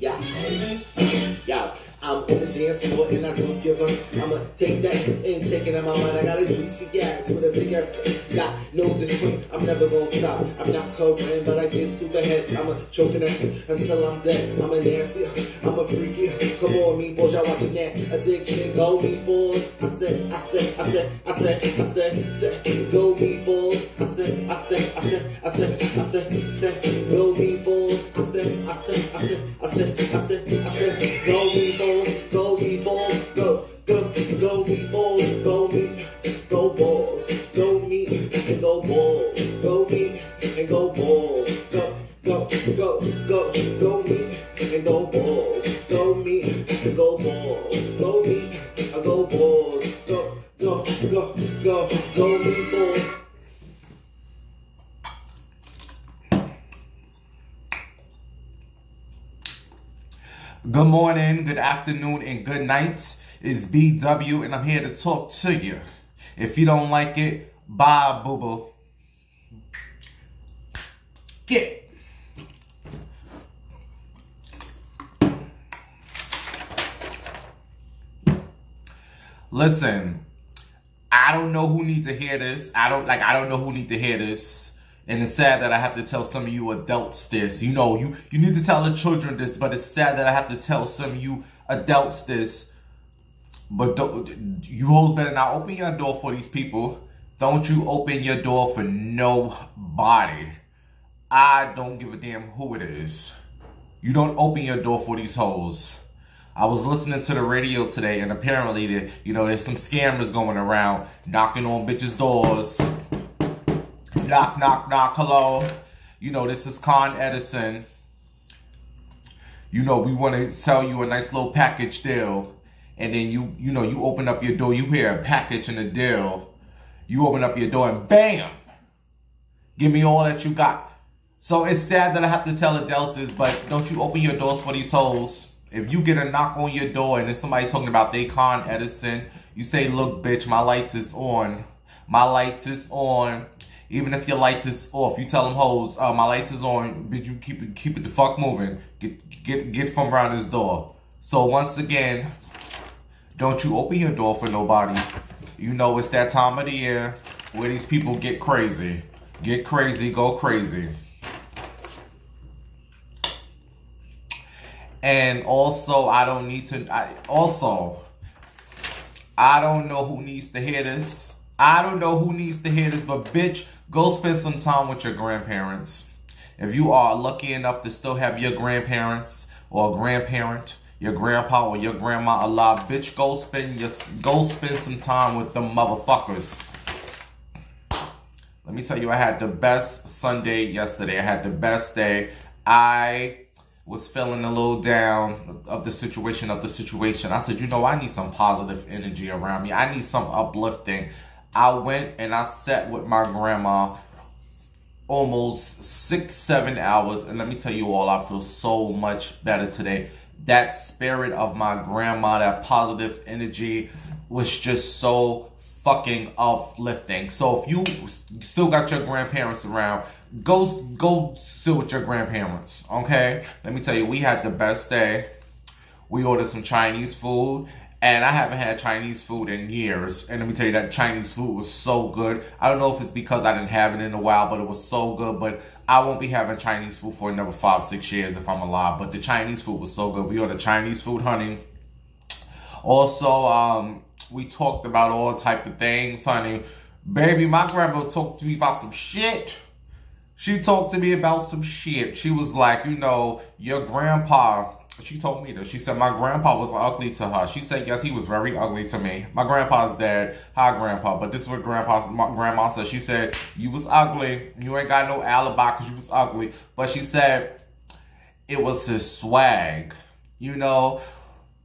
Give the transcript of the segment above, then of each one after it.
Yeah. Yeah. I'm on the dance floor and I don't give up. I'ma take that and take it in my mind. I got a juicy gas with a big ass. Got no discipline. I'm never gonna stop. I'm not covering, but I get super head. I'm a choking at you until I'm dead. I'm a nasty. I'm a freaky. Come on, meatballs, y'all watching that addiction. Go meatballs. I said, go meatballs. I said, go meatballs. I said, go meatballs. Go meatballs, go meatballs, go balls, go meat and go balls, go meat and go balls, go meat and go balls, go meat and go balls, go meat and go balls, go meatballs. Good morning, good afternoon, and good night. It's BW, and I'm here to talk to you. If you don't like it, bye, boo-boo. Get. Listen, I don't know who needs to hear this. I don't know who needs to hear this. And it's sad that I have to tell some of you adults this. You know, you need to tell the children this, but it's sad that I have to tell some of you adults this. But you hoes better not open your door for these people. Don't you open your door for nobody. I don't give a damn who it is. You don't open your door for these hoes. I was listening to the radio today, and apparently, there's some scammers going around knocking on bitches' doors. Knock, knock, knock, hello. This is Con Edison. We want to sell you a nice little package deal. And then you open up your door, you hear a package and a deal. You open up your door and bam! Give me all that you got. So it's sad that I have to tell adults this, but don't you open your doors for these hoes. If you get a knock on your door and there's somebody talking about they Con Edison, you say, look, bitch, my lights is on. My lights is on. Even if your lights is off, you tell them hoes, my lights is on, bitch, you keep it the fuck moving. Get from around this door. So once again, don't you open your door for nobody. It's that time of the year where these people get crazy. Get crazy, go crazy. And also, I don't know who needs to hear this. I don't know who needs to hear this, but bitch, go spend some time with your grandparents. If you are lucky enough to still have your grandparents or a grandparent, your grandpa or your grandma alive, bitch, go spend some time with them motherfuckers. Let me tell you, I had the best Sunday yesterday. I had the best day. I was feeling a little down of the situation. I said, I need some positive energy around me. I need some uplifting. I went and I sat with my grandma almost 6-7 hours. And let me tell you all, I feel so much better today. That spirit of my grandma, that positive energy was just so fucking uplifting. So if you still got your grandparents around, go sit with your grandparents, okay? Let me tell you, we had the best day. We ordered some Chinese food. And I haven't had Chinese food in years. And let me tell you, that Chinese food was so good. I don't know if it's because I didn't have it in a while, but it was so good. But I won't be having Chinese food for another 5-6 years if I'm alive. But the Chinese food was so good. We ordered Chinese food, honey. Also, we talked about all type of things, honey. Baby, my grandma talked to me about some shit. She talked to me about some shit. She was like, your grandpa... She told me that. She said my grandpa was ugly to her. She said, yes, he was very ugly to me. My grandpa's dead. Hi, grandpa. But this is what my grandma said. She said, you was ugly. You ain't got no alibi because you was ugly. But she said it was his swag. It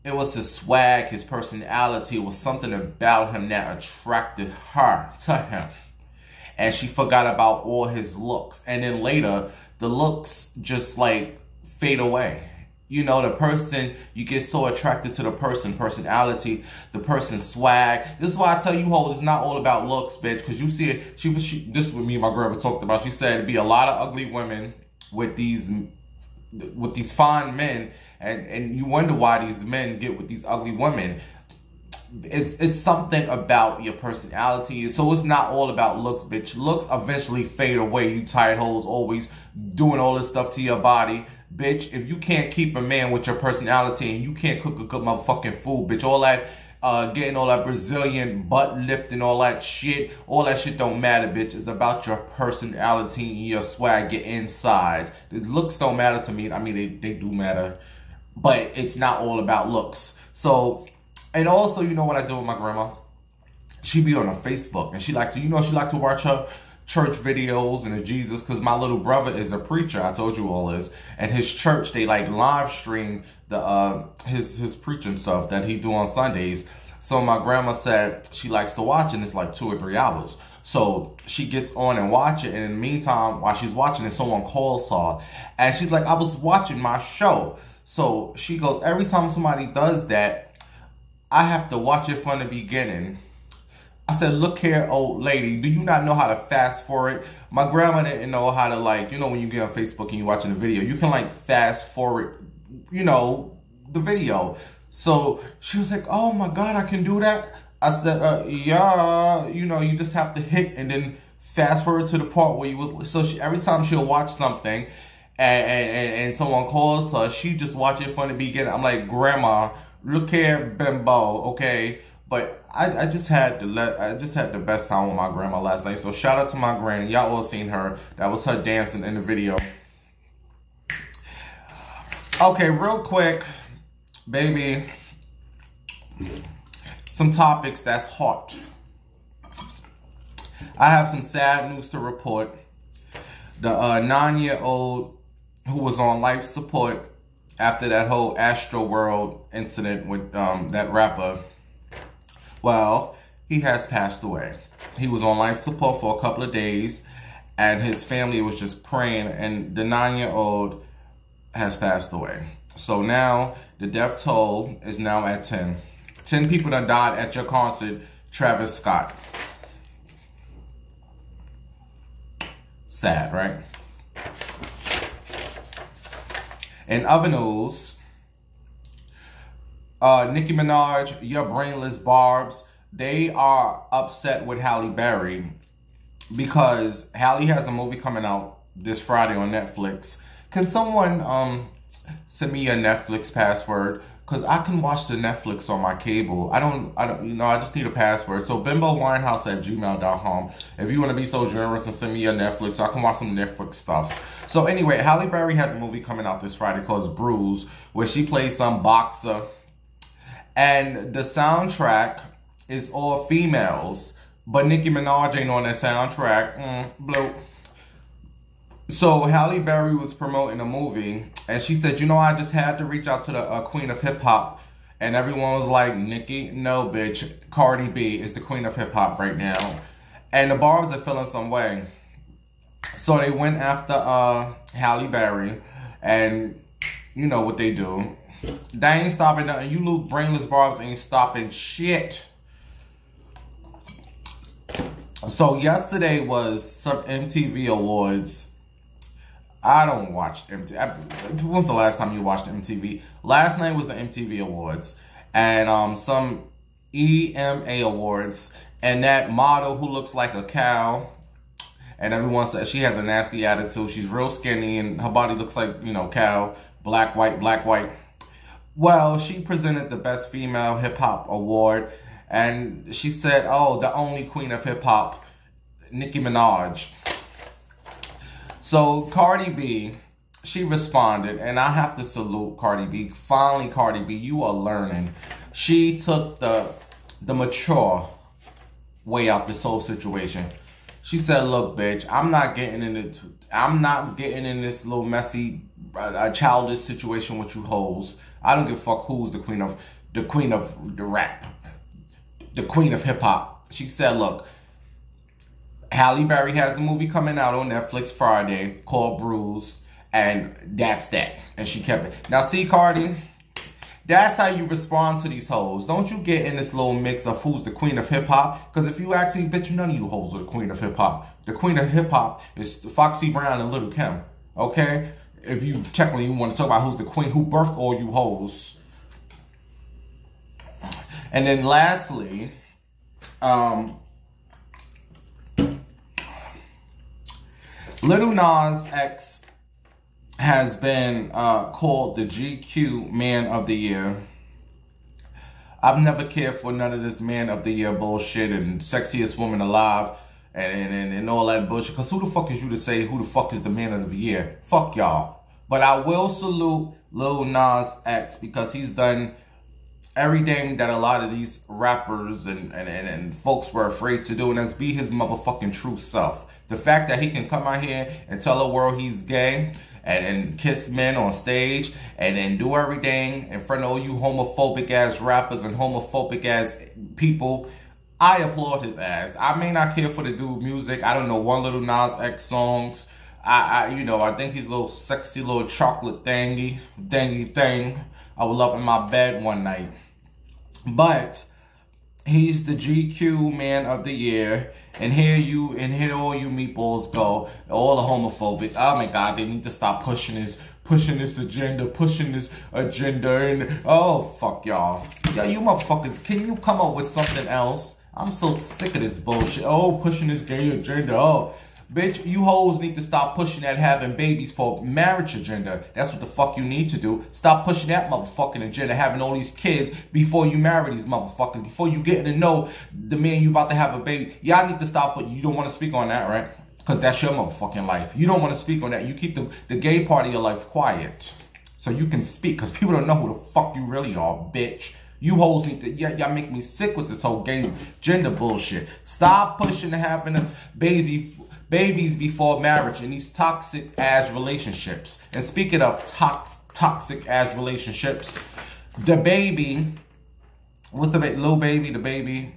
was his swag, his personality. It was something about him that attracted her to him. And she forgot about all his looks. And then later, the looks just fade away. The person, you get so attracted to the personality, the person's swag. This is why I tell you hoes, it's not all about looks, bitch. Because you see it, this is what me and my grandma talked about. She said it'd be a lot of ugly women with these with these fine men, and you wonder why these men get with these ugly women. It's something about your personality. So it's not all about looks, bitch. Looks eventually fade away. You tired hoes always doing all this stuff to your body. Bitch, if you can't keep a man with your personality and you can't cook a good motherfucking food, bitch, all that getting all that Brazilian butt lifting, all that shit don't matter, bitch. It's about your personality and your swag, your insides. The looks don't matter to me. I mean, they do matter, but it's not all about looks. So, and also, you know what I do with my grandma? She be on her Facebook, and she like to watch her church videos and the Jesus, because my little brother is a preacher. I told you all this, and his church, they like live stream the his preaching stuff that he do on Sundays. So my grandma said she likes to watch, and it's like 2 or 3 hours. So she gets on and watch it, and in the meantime, while she's watching it, someone calls her, and she's like, I was watching my show. So she goes, every time somebody does that, I have to watch it from the beginning. I said, look here, old lady, do you not know how to fast forward? My grandma didn't know how to, like, you know, when you get on Facebook and you're watching a video, you can, like, fast forward, you know, the video. So she was like, oh, my God, I can do that? I said, yeah, you know, you just have to hit and then fast forward to the part where you was. So every time she'll watch something and someone calls her, she just watch it from the beginning. I'm like, Grandma, look here, bimbo, okay? But I just had the best time with my grandma last night. So shout out to my granny. Y'all all seen her. That was her dancing in the video. Okay, real quick, baby. Some topics that's hot. I have some sad news to report. The 9-year-old who was on life support after that whole Astro World incident with that rapper, well, he has passed away. He was on life support for a couple of days, and his family was just praying, and the 9-year-old has passed away. So now the death toll is now at 10. 10 people that died at your concert, Travis Scott. Sad, right? In other news, Nicki Minaj, your brainless barbs, they are upset with Halle Berry because Halle has a movie coming out this Friday on Netflix. Can someone send me a Netflix password? Because I can watch the Netflix on my cable. I don't, you know, I just need a password. So bimbowinehouse@gmail.com. If you want to be so generous and send me a Netflix, I can watch some Netflix stuff. So anyway, Halle Berry has a movie coming out this Friday called Bruise, where she plays some boxer. And the soundtrack is all females, but Nicki Minaj ain't on that soundtrack. Blow. So Halle Berry was promoting a movie, and she said, you know, I just had to reach out to the queen of hip-hop. And everyone was like, Nicki, no, bitch. Cardi B is the queen of hip-hop right now. And the barbs are feeling some way. So they went after Halle Berry, and you know what they do. They ain't stopping nothing. You little brainless barbs ain't stopping shit. So yesterday was some MTV Awards. I don't watch MTV. When was the last time you watched MTV? Last night was the MTV Awards. And some EMA Awards. And that model who looks like a cow. And everyone says she has a nasty attitude. She's real skinny and her body looks like, you know, cow. Black, white, black, white. Well, she presented the Best Female Hip Hop Award. And she said, oh, the only queen of hip hop, Nicki Minaj. So Cardi B, she responded, and I have to salute Cardi B. Finally, Cardi B, you are learning. She took the mature way out this whole situation. She said, look, bitch, I'm not getting in this little messy, childish situation with you hoes. I don't give a fuck who's the queen of the rap, the queen of hip hop. She said, look, Halle Berry has a movie coming out on Netflix Friday called Bruise, and that's that. And she kept it. Now, see, Cardi, that's how you respond to these hoes. Don't you get in this little mix of who's the queen of hip-hop. Because if you ask me, bitch, none of you hoes are the queen of hip-hop. The queen of hip-hop is Foxy Brown and Little Kim. Okay? if you technically want to talk about who's the queen, who birthed all you hoes. And then lastly, Lil Nas X has been called the GQ Man of the Year. I've never cared for none of this Man of the Year bullshit and sexiest woman alive and all that bullshit. Because who the fuck is you to say who the fuck is the Man of the Year? Fuck y'all. But I will salute Lil Nas X because he's done everything that a lot of these rappers and folks were afraid to do, and that's be his motherfucking true self. The fact that he can come out here and tell the world he's gay and kiss men on stage and do everything in front of all you homophobic ass rappers and homophobic ass people, I applaud his ass. I may not care for the dude music. I don't know one Lil Nas X songs. You know, I think he's a little sexy little chocolate thingy thing. I would love in my bed one night. But he's the GQ Man of the Year, and here all you meatballs go, all the homophobic. Oh my God, they need to stop pushing this agenda, and oh fuck y'all. Yeah, you motherfuckers, can you come up with something else? I'm so sick of this bullshit. Oh, pushing this gay agenda. Oh, bitch, you hoes need to stop pushing that having babies for marriage agenda. That's what the fuck you need to do. Stop pushing that motherfucking agenda, having all these kids before you marry these motherfuckers, before you get to know the man you about to have a baby. Y'all need to stop, but you don't want to speak on that, right? Because that's your motherfucking life. You don't want to speak on that. You keep the gay part of your life quiet so you can speak, because people don't know who the fuck you really are, bitch. You hoes need to, y'all make me sick with this whole gay gender bullshit. Stop pushing having a babies before marriage in these toxic ass relationships. And speaking of toxic ass relationships, Dababy, what's the Lil Baby, Dababy,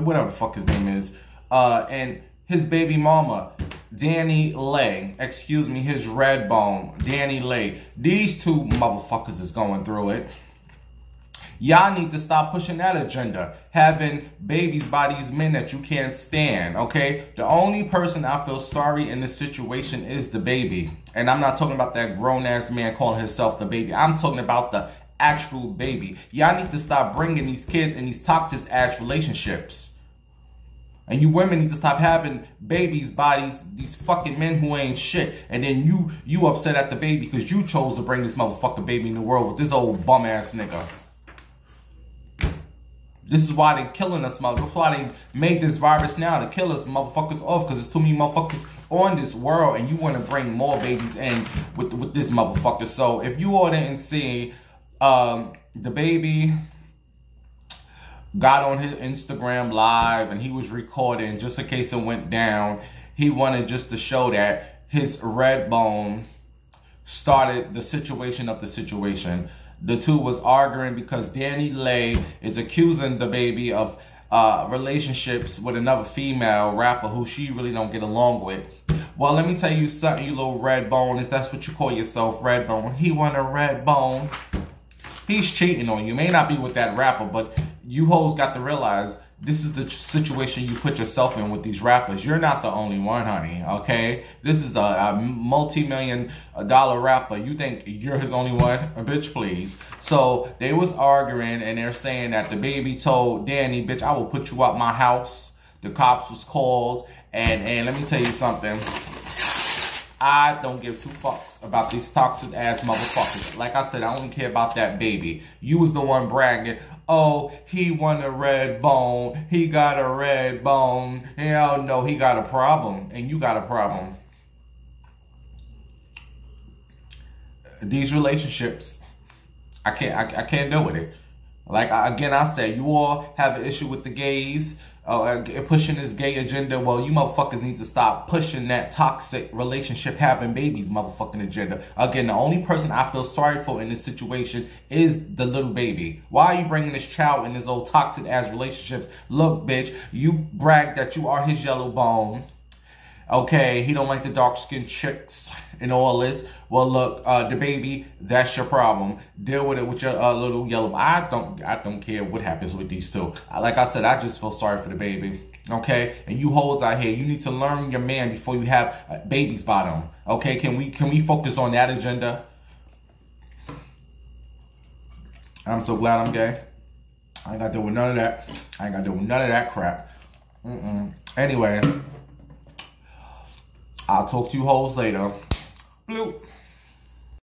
whatever the fuck his name is, and his baby mama, Danileigh, excuse me, his red bone, Danileigh. These two motherfuckers is going through it. Y'all need to stop pushing that agenda, having babies by these men that you can't stand, okay? The only person I feel sorry in this situation is Dababy. And I'm not talking about that grown-ass man calling himself the baby. I'm talking about the actual baby. Y'all need to stop bringing these kids in these toxic-ass relationships. And you women need to stop having babies by these fucking men who ain't shit. And then you upset at the baby because you chose to bring this motherfucking baby in the world with this old bum-ass nigga. This is why they killing us, motherfuckers. That's why they made this virus now, to kill us motherfuckers off, because there's too many motherfuckers on this world, and you want to bring more babies in with this motherfucker. So if you all didn't see, Dababy got on his Instagram live, and he was recording just in case it went down. He wanted just to show that his red bone started the situation of the situation. The two was arguing because Danileigh is accusing Dababy of relationships with another female rapper who she really don't get along with. Well, let me tell you something, you little red bone, if that's what you call yourself, red bone. He want a red bone. He's cheating on you. May not be with that rapper, but you hoes got to realize this is the situation you put yourself in with these rappers. You're not the only one, honey, okay? This is a multi-million-dollar rapper. You think you're his only one? Bitch, please. So they was arguing, and they're saying that Dababy told Danny, bitch, I will put you out my house. The cops was called, and let me tell you something. I don't give two fucks about these toxic ass motherfuckers. Like I said, I only care about that baby. You was the one bragging, oh, he won a red bone. He got a red bone. Hell no, he got a problem. And you got a problem. These relationships, I can't deal with it. Like, again, I said, you all have an issue with the gays, pushing this gay agenda. Well, you motherfuckers need to stop pushing that toxic relationship having babies motherfucking agenda. Again, the only person I feel sorry for in this situation is the little baby. Why are you bringing this child in this old toxic ass relationships? Look, bitch, you brag that you are his yellow bone. Okay, he don't like the dark-skinned chicks and all this. Well, look, Dababy, that's your problem. Deal with it with your little yellow. I don't care what happens with these two. Like I said, I just feel sorry for the baby. Okay, and you hoes out here, you need to learn your man before you have babies by them. Okay, can we focus on that agenda? I'm so glad I'm gay. I ain't got to deal with none of that. I ain't got to deal with none of that crap. Anyway, I'll talk to you hoes later. Bloop.